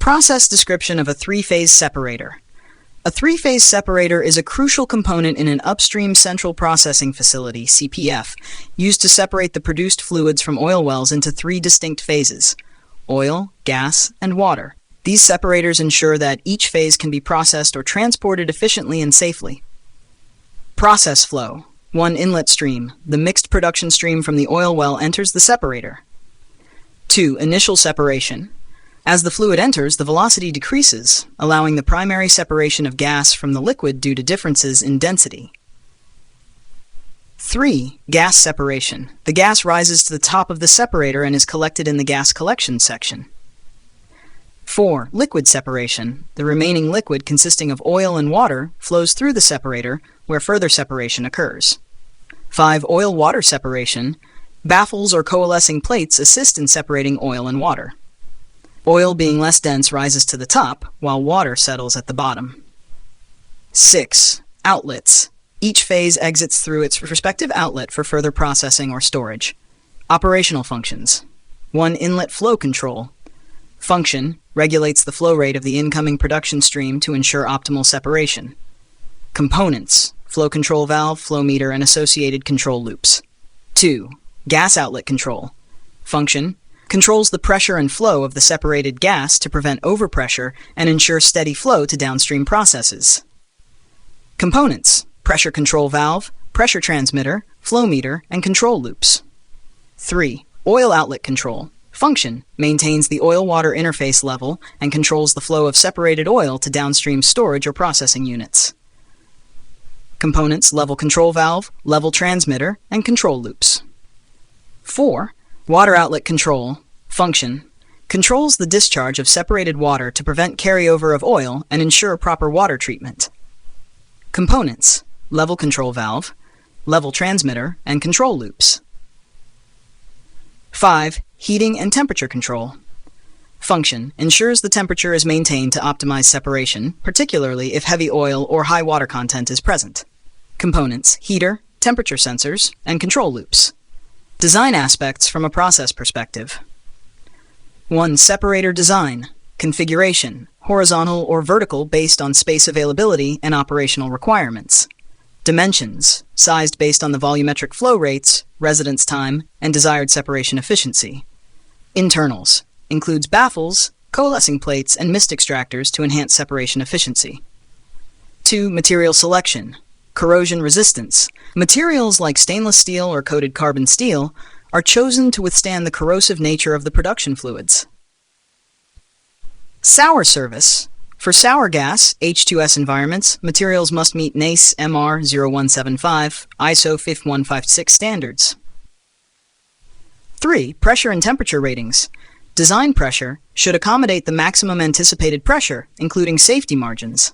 Process description of a three-phase separator. A three-phase separator is a crucial component in an upstream central processing facility, CPF, used to separate the produced fluids from oil wells into three distinct phases: oil, gas, and water. These separators ensure that each phase can be processed or transported efficiently and safely. Process flow. One inlet stream. The mixed production stream from the oil well enters the separator. 2. Initial separation. As the fluid enters, the velocity decreases, allowing the primary separation of gas from the liquid due to differences in density. 3. Gas separation. The gas rises to the top of the separator and is collected in the gas collection section. 4. Liquid separation. The remaining liquid, consisting of oil and water, flows through the separator, where further separation occurs. 5. Oil-water separation. Baffles or coalescing plates assist in separating oil and water. Oil, being less dense, rises to the top, while water settles at the bottom. 6. Outlets. Each phase exits through its respective outlet for further processing or storage. Operational functions. 1. Inlet flow control. Function: regulates the flow rate of the incoming production stream to ensure optimal separation. Components: flow control valve, flow meter, and associated control loops. 2. Gas outlet control. Function: controls the pressure and flow of the separated gas to prevent overpressure and ensure steady flow to downstream processes. Components: pressure control valve, pressure transmitter, flow meter, and control loops. 3. Oil outlet control. Function: maintains the oil-water interface level and controls the flow of separated oil to downstream storage or processing units. Components: level control valve, level transmitter, and control loops. 4. Water outlet control. Function: controls the discharge of separated water to prevent carryover of oil and ensure proper water treatment. Components: level control valve, level transmitter, and control loops. 5. Heating and temperature control. Function: ensures the temperature is maintained to optimize separation, particularly if heavy oil or high water content is present. Components: heater, temperature sensors, and control loops. Design aspects from a process perspective. 1. Separator design. Configuration: horizontal or vertical based on space availability and operational requirements. Dimensions: sized based on the volumetric flow rates, residence time, and desired separation efficiency. Internals: includes baffles, coalescing plates, and mist extractors to enhance separation efficiency. 2. Material selection. Corrosion resistance. Materials like stainless steel or coated carbon steel are chosen to withstand the corrosive nature of the production fluids. Sour service. For sour gas, H2S environments, materials must meet NACE MR 0175, ISO 5156 standards. 3. Pressure and temperature ratings. Design pressure should accommodate the maximum anticipated pressure, including safety margins.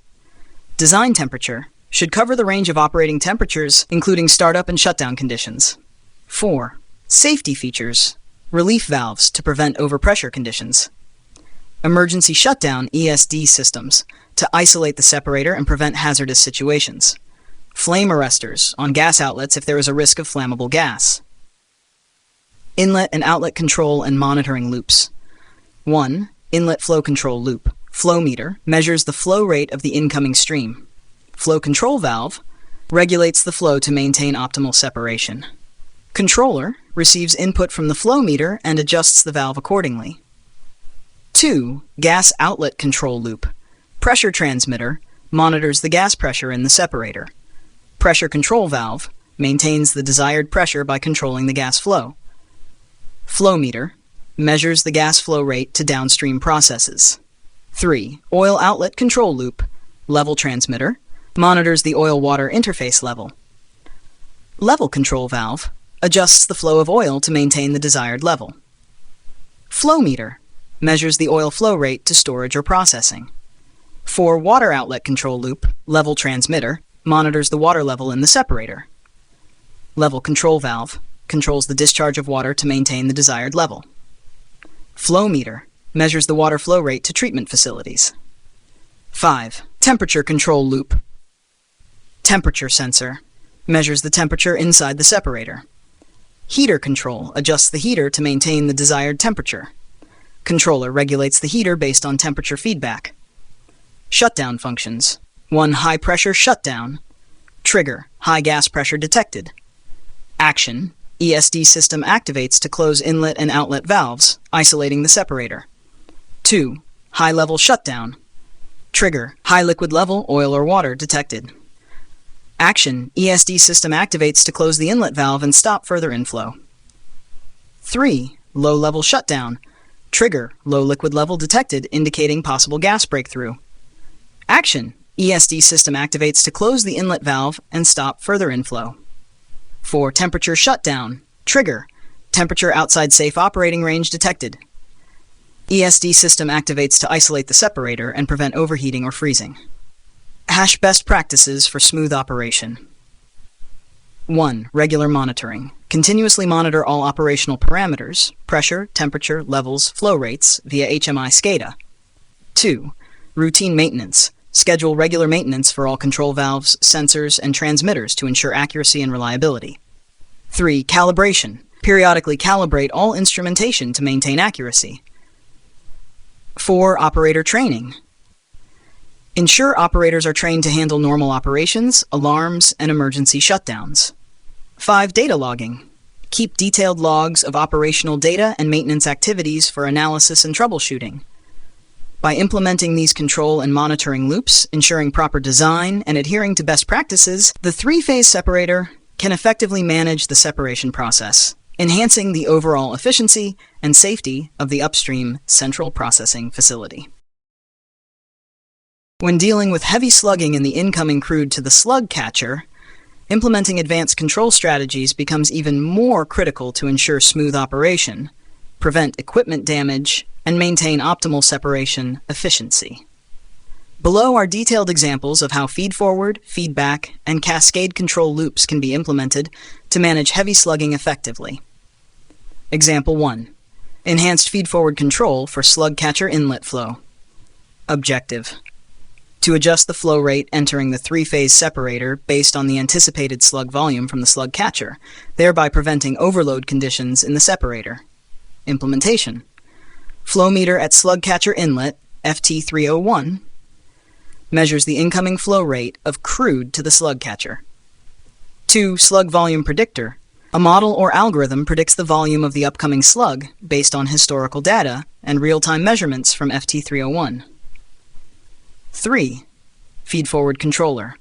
Design temperature should cover the range of operating temperatures, including startup and shutdown conditions. 4. Safety features. Relief valves to prevent overpressure conditions. Emergency shutdown (ESD) systems to isolate the separator and prevent hazardous situations. Flame arresters on gas outlets if there is a risk of flammable gas. Inlet and outlet control and monitoring loops. 1. Inlet flow control loop. Flow meter measures the flow rate of the incoming stream. Flow control valve regulates the flow to maintain optimal separation. Controller receives input from the flow meter and adjusts the valve accordingly. 2. Gas outlet control loop. Pressure transmitter monitors the gas pressure in the separator. Pressure control valve maintains the desired pressure by controlling the gas flow. Flow meter measures the gas flow rate to downstream processes. 3. Oil outlet control loop. Level transmitter monitors the oil-water interface level. Level control valve adjusts the flow of oil to maintain the desired level. Flow meter measures the oil flow rate to storage or processing. 4. Water outlet control loop. Level transmitter monitors the water level in the separator. Level control valve controls the discharge of water to maintain the desired level. Flow meter measures the water flow rate to treatment facilities. 5. Temperature control loop. Temperature sensor measures the temperature inside the separator. Heater control adjusts the heater to maintain the desired temperature. Controller regulates the heater based on temperature feedback. Shutdown functions. 1. High pressure shutdown. Trigger. High gas pressure detected. Action. ESD system activates to close inlet and outlet valves, isolating the separator. 2. High level shutdown. Trigger. High liquid level, oil or water detected. Action. ESD system activates to close the inlet valve and stop further inflow. 3. Low level shutdown. Trigger. Low liquid level detected, indicating possible gas breakthrough. Action. ESD system activates to close the inlet valve and stop further inflow. 4. Temperature shutdown. Trigger. Temperature outside safe operating range detected. ESD system activates to isolate the separator and prevent overheating or freezing. Best practices for smooth operation. 1. Regular monitoring. Continuously monitor all operational parameters, pressure, temperature, levels, flow rates, via HMI SCADA. 2. Routine maintenance. Schedule regular maintenance for all control valves, sensors, and transmitters to ensure accuracy and reliability. 3. Calibration. Periodically calibrate all instrumentation to maintain accuracy. 4. Operator training. Ensure operators are trained to handle normal operations, alarms, and emergency shutdowns. 5. Data logging. Keep detailed logs of operational data and maintenance activities for analysis and troubleshooting. By implementing these control and monitoring loops, ensuring proper design, and adhering to best practices, the three-phase separator can effectively manage the separation process, enhancing the overall efficiency and safety of the upstream central processing facility. When dealing with heavy slugging in the incoming crude to the slug catcher, implementing advanced control strategies becomes even more critical to ensure smooth operation, prevent equipment damage, and maintain optimal separation efficiency. Below are detailed examples of how feed-forward, feedback, and cascade control loops can be implemented to manage heavy slugging effectively. Example 1. Enhanced feed-forward control for slug catcher inlet flow. Objective: to adjust the flow rate entering the three-phase separator based on the anticipated slug volume from the slug catcher, thereby preventing overload conditions in the separator. Implementation: flow meter at slug catcher inlet, FT301, measures the incoming flow rate of crude to the slug catcher. 2. Slug volume predictor. A model or algorithm predicts the volume of the upcoming slug based on historical data and real-time measurements from FT301. 3. Feed-forward controller.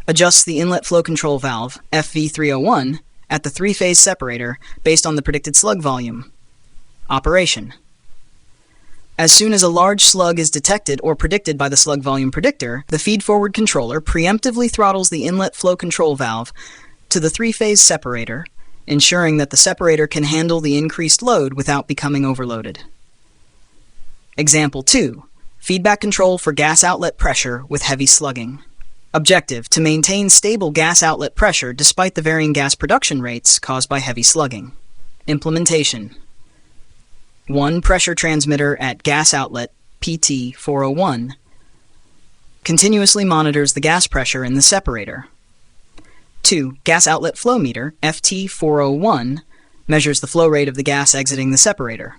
Adjusts the inlet flow control valve, FV301, at the three-phase separator based on the predicted slug volume. Operation: as soon as a large slug is detected or predicted by the slug volume predictor, the feed-forward controller preemptively throttles the inlet flow control valve to the three-phase separator, ensuring that the separator can handle the increased load without becoming overloaded. Example 2. Feedback control for gas outlet pressure with heavy slugging. Objective: to maintain stable gas outlet pressure despite the varying gas production rates caused by heavy slugging. Implementation: 1. Pressure transmitter at gas outlet, PT401, continuously monitors the gas pressure in the separator. 2. Gas outlet flow meter, FT401, measures the flow rate of the gas exiting the separator.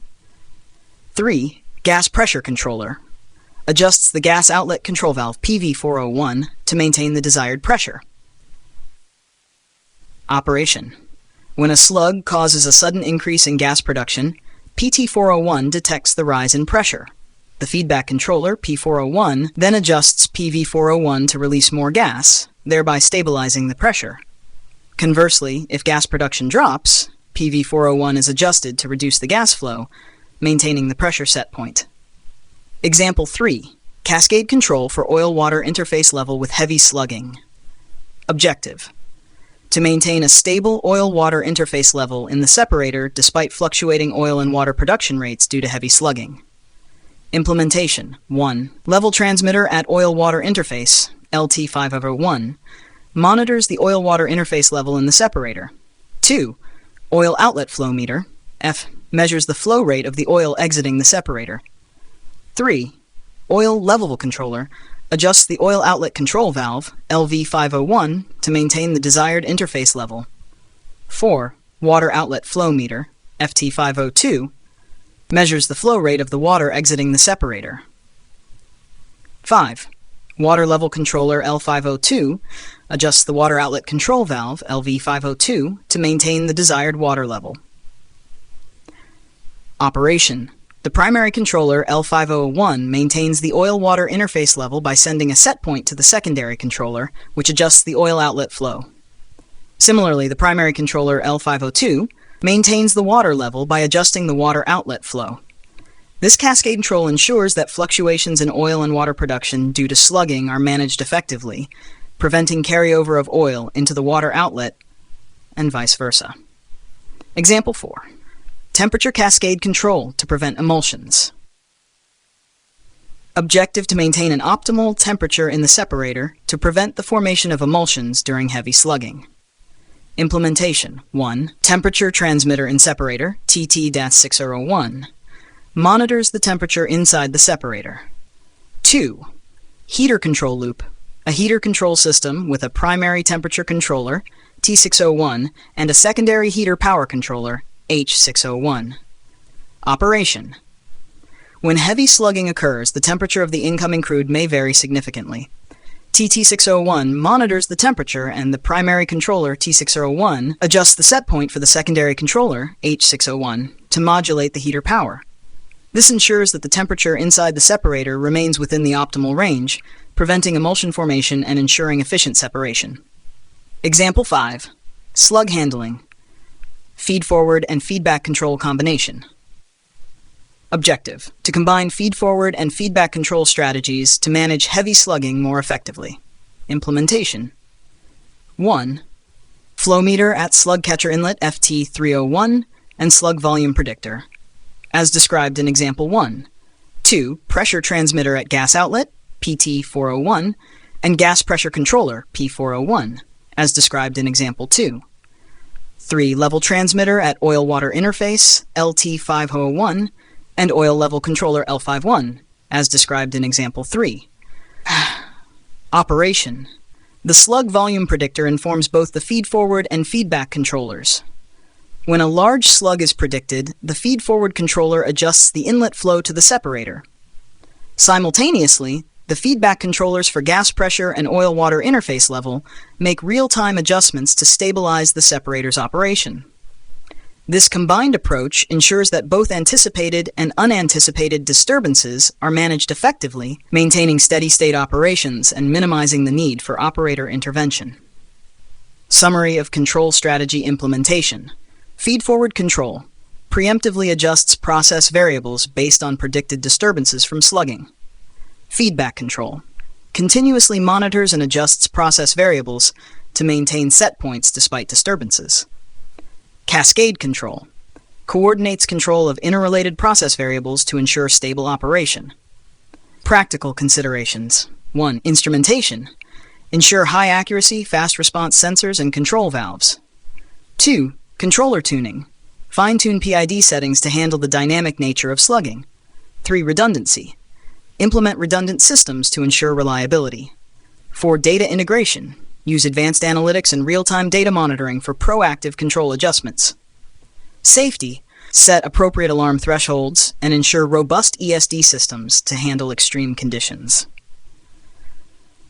3. Gas pressure controller, adjusts the gas outlet control valve, PV401, to maintain the desired pressure. Operation: when a slug causes a sudden increase in gas production, PT401 detects the rise in pressure. The feedback controller, P401, then adjusts PV401 to release more gas, thereby stabilizing the pressure. Conversely, if gas production drops, PV401 is adjusted to reduce the gas flow, maintaining the pressure set point. Example 3. Cascade control for oil-water interface level with heavy slugging. Objective: to maintain a stable oil-water interface level in the separator despite fluctuating oil and water production rates due to heavy slugging. Implementation: 1. Level transmitter at oil-water interface, LT501, monitors the oil-water interface level in the separator. 2. Oil outlet flow meter, F, measures the flow rate of the oil exiting the separator. 3. Oil level controller adjusts the oil outlet control valve, LV501, to maintain the desired interface level. 4. Water outlet flow meter, FT502, Measures the flow rate of the water exiting the separator. 5. Water level controller L502 adjusts the water outlet control valve LV502 to maintain the desired water level. Operation. The primary controller L501 maintains the oil-water interface level by sending a set point to the secondary controller, which adjusts the oil outlet flow. Similarly, the primary controller L502 maintains the water level by adjusting the water outlet flow. This cascade control ensures that fluctuations in oil and water production due to slugging are managed effectively, preventing carryover of oil into the water outlet and vice versa. Example 4. Temperature cascade control to prevent emulsions. Objective to maintain an optimal temperature in the separator to prevent the formation of emulsions during heavy slugging. Implementation. 1. Temperature transmitter in separator, TT-6001. Monitors the temperature inside the separator. 2. Heater control loop. A heater control system with a primary temperature controller, T601, and a secondary heater power controller, H601. Operation. When heavy slugging occurs, the temperature of the incoming crude may vary significantly. TT601 monitors the temperature, and the primary controller, T601, adjusts the set point for the secondary controller, H601, to modulate the heater power. This ensures that the temperature inside the separator remains within the optimal range, preventing emulsion formation and ensuring efficient separation. Example 5. Slug handling. Feed-forward and feedback control combination. Objective. To combine feed-forward and feedback control strategies to manage heavy slugging more effectively. Implementation. 1. Flow meter at slug catcher inlet FT301 and slug volume predictor, as described in Example 1. 2. Pressure transmitter at gas outlet, PT401, and gas pressure controller, P401, as described in Example 2. 3. Level transmitter at oil-water interface, LT501, and oil level controller L51, as described in Example 3. Operation. The slug volume predictor informs both the feed-forward and feedback controllers. When a large slug is predicted, the feed-forward controller adjusts the inlet flow to the separator. Simultaneously, the feedback controllers for gas pressure and oil-water interface level make real-time adjustments to stabilize the separator's operation. This combined approach ensures that both anticipated and unanticipated disturbances are managed effectively, maintaining steady-state operations and minimizing the need for operator intervention. Summary of control strategy implementation. Feed-forward control preemptively adjusts process variables based on predicted disturbances from slugging. Feedback control continuously monitors and adjusts process variables to maintain set points despite disturbances. Cascade control coordinates control of interrelated process variables to ensure stable operation. Practical considerations. 1. Instrumentation. Ensure high accuracy, fast response sensors and control valves. 2. Controller tuning. Fine-tune PID settings to handle the dynamic nature of slugging. 3. Redundancy. Implement redundant systems to ensure reliability. 4. Data integration. Use advanced analytics and real-time data monitoring for proactive control adjustments. Safety. Set appropriate alarm thresholds and ensure robust ESD systems to handle extreme conditions.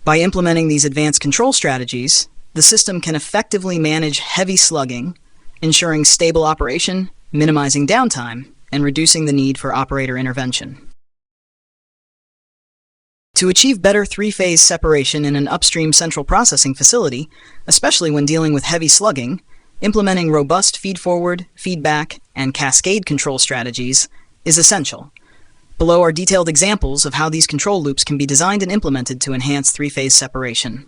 By implementing these advanced control strategies, the system can effectively manage heavy slugging, ensuring stable operation, minimizing downtime, and reducing the need for operator intervention. To achieve better three-phase separation in an upstream central processing facility, especially when dealing with heavy slugging, implementing robust feed-forward, feedback, and cascade control strategies is essential. Below are detailed examples of how these control loops can be designed and implemented to enhance three-phase separation.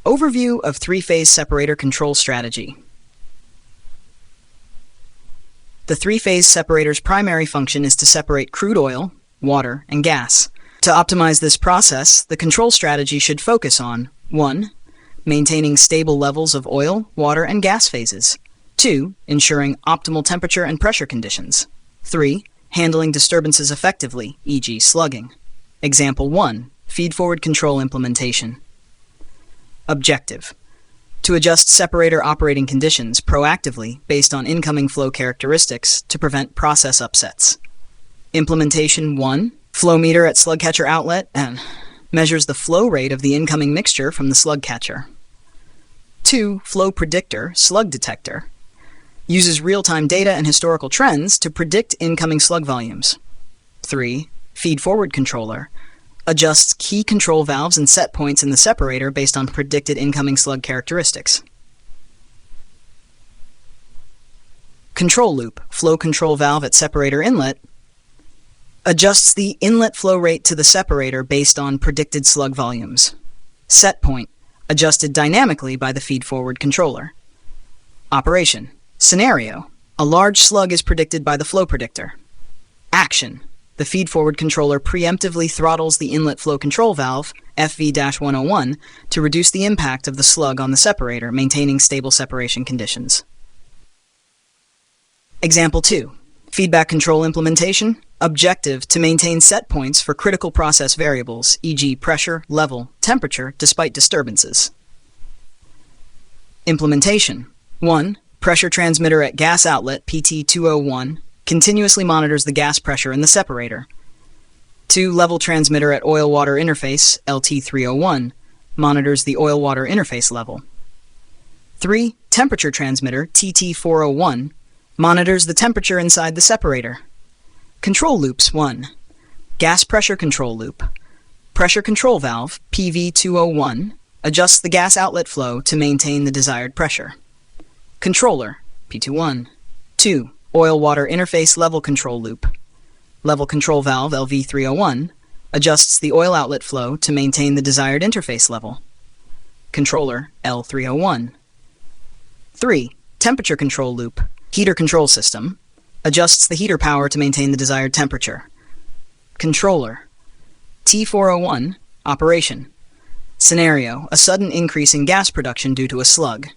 Overview of three-phase separator control strategy. The three-phase separator's primary function is to separate crude oil, water, and gas. To optimize this process, the control strategy should focus on 1. Maintaining stable levels of oil, water, and gas phases. 2. Ensuring optimal temperature and pressure conditions. 3. Handling disturbances effectively, e.g. slugging. Example 1. Feed-forward control implementation. Objective. to adjust separator operating conditions proactively based on incoming flow characteristics to prevent process upsets. Implementation 1. Flow meter at slug catcher outlet and measures the flow rate of the incoming mixture from the slug catcher. 2. Flow predictor, slug detector. Uses real-time data and historical trends to predict incoming slug volumes. 3. Feed-forward controller. Adjusts key control valves and set points in the separator based on predicted incoming slug characteristics. Control loop, flow control valve at separator inlet. Adjusts the inlet flow rate to the separator based on predicted slug volumes. Set point, adjusted dynamically by the feed-forward controller. Operation. Scenario. A large slug is predicted by the flow predictor. Action. The feed-forward controller preemptively throttles the inlet flow control valve, FV-101, to reduce the impact of the slug on the separator, maintaining stable separation conditions. Example 2. Feedback control implementation. Objective to maintain set points for critical process variables, e.g. pressure, level, temperature, despite disturbances. Implementation. 1. Pressure transmitter at gas outlet, PT201, continuously monitors the gas pressure in the separator. 2. Level transmitter at oil-water interface, LT301, monitors the oil-water interface level. 3. Temperature transmitter, TT401, monitors the temperature inside the separator. Control loops. 1. Gas pressure control loop. Pressure control valve, PV201, adjusts the gas outlet flow to maintain the desired pressure. Controller, P21. 2. Oil-water interface level control loop. Level control valve, LV301, adjusts the oil outlet flow to maintain the desired interface level. Controller, L301. 3. Temperature control loop. Heater control system. Adjusts the heater power to maintain the desired temperature. Controller. T401. Operation. Scenario. A sudden increase in gas production due to a slug.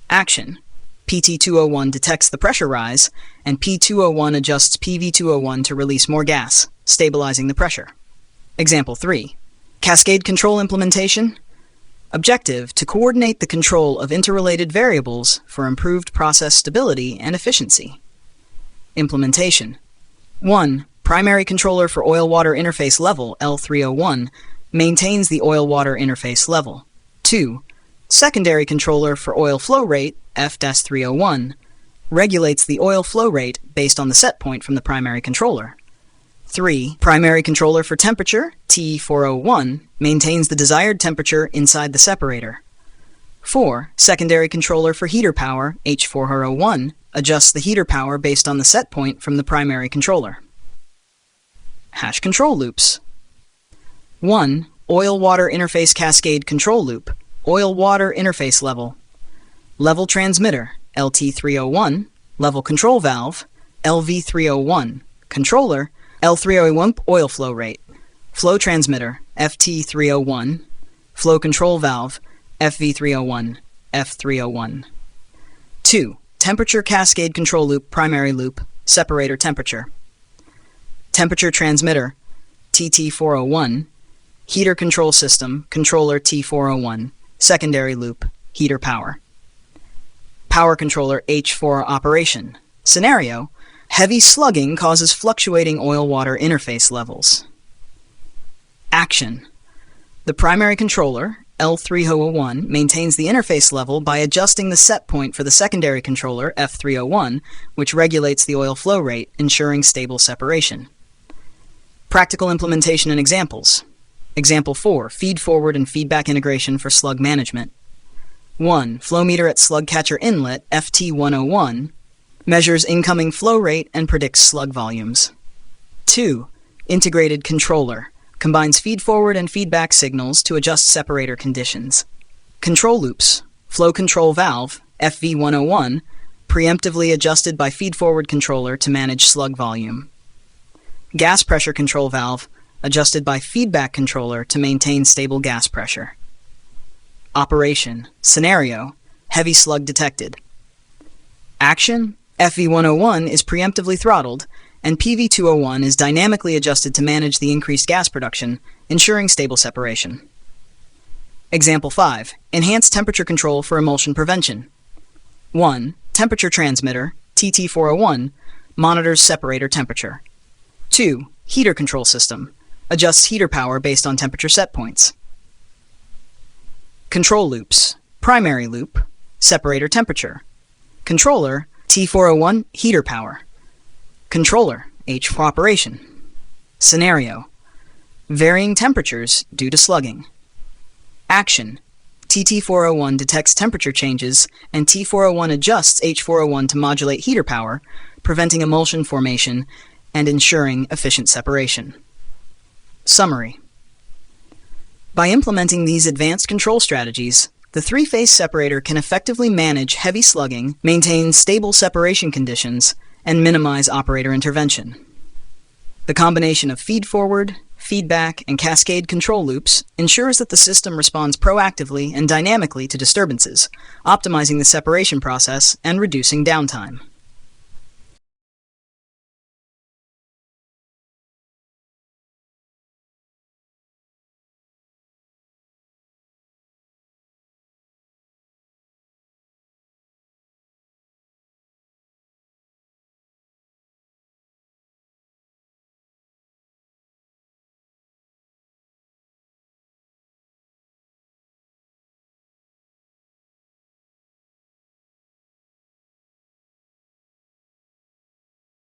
Action. PT201 detects the pressure rise, and P201 adjusts PV201 to release more gas, stabilizing the pressure. Example 3. Cascade control implementation. Objective to coordinate the control of interrelated variables for improved process stability and efficiency. Implementation. 1. Primary controller for oil-water interface level, L301, maintains the oil-water interface level. 2. Secondary controller for oil flow rate, F-301, regulates the oil flow rate based on the set point from the primary controller. 3. Primary controller for temperature, T401, maintains the desired temperature inside the separator. 4. Secondary controller for heater power, H401, adjusts the heater power based on the set point from the primary controller. Hash control loops. 1. Oil-water interface cascade control loop. Oil-water interface level. Level transmitter, LT301. Level control valve, LV301. Controller, L301 oil flow rate. Flow transmitter, FT301. Flow control valve, FV301, F301. 2. Temperature cascade control loop, primary loop, separator temperature. Temperature transmitter, TT401. Heater control system, controller T401. Secondary loop, heater power. Power controller H4 operation. Scenario: heavy slugging causes fluctuating oil-water interface levels. Action: the primary controller, L301, maintains the interface level by adjusting the set point for the secondary controller, F301, which regulates the oil flow rate, ensuring stable separation. Practical implementation and examples. Example 4, feed-forward and feedback integration for slug management. 1. Flow meter at slug catcher inlet, FT101, measures incoming flow rate and predicts slug volumes. 2. Integrated controller, combines feed-forward and feedback signals to adjust separator conditions. Control loops, flow control valve, FV101, preemptively adjusted by feed-forward controller to manage slug volume. Gas pressure control valve, adjusted by feedback controller to maintain stable gas pressure. Operation. Scenario: heavy slug detected. Action: FV101 is preemptively throttled, and PV201 is dynamically adjusted to manage the increased gas production, ensuring stable separation. Example 5. Enhanced temperature control for emulsion prevention. 1. Temperature transmitter, TT401, monitors separator temperature. 2. Heater control system, adjusts heater power based on temperature set points. Control loops. Primary loop, separator temperature. Controller, T401, heater power. Controller, H for operation. Scenario. Varying temperatures due to slugging. Action. TT401 detects temperature changes, and T401 adjusts H401 to modulate heater power, preventing emulsion formation and ensuring efficient separation. Summary. By implementing these advanced control strategies, the three-phase separator can effectively manage heavy slugging, maintain stable separation conditions, and minimize operator intervention. The combination of feed-forward, feedback, and cascade control loops ensures that the system responds proactively and dynamically to disturbances, optimizing the separation process and reducing downtime.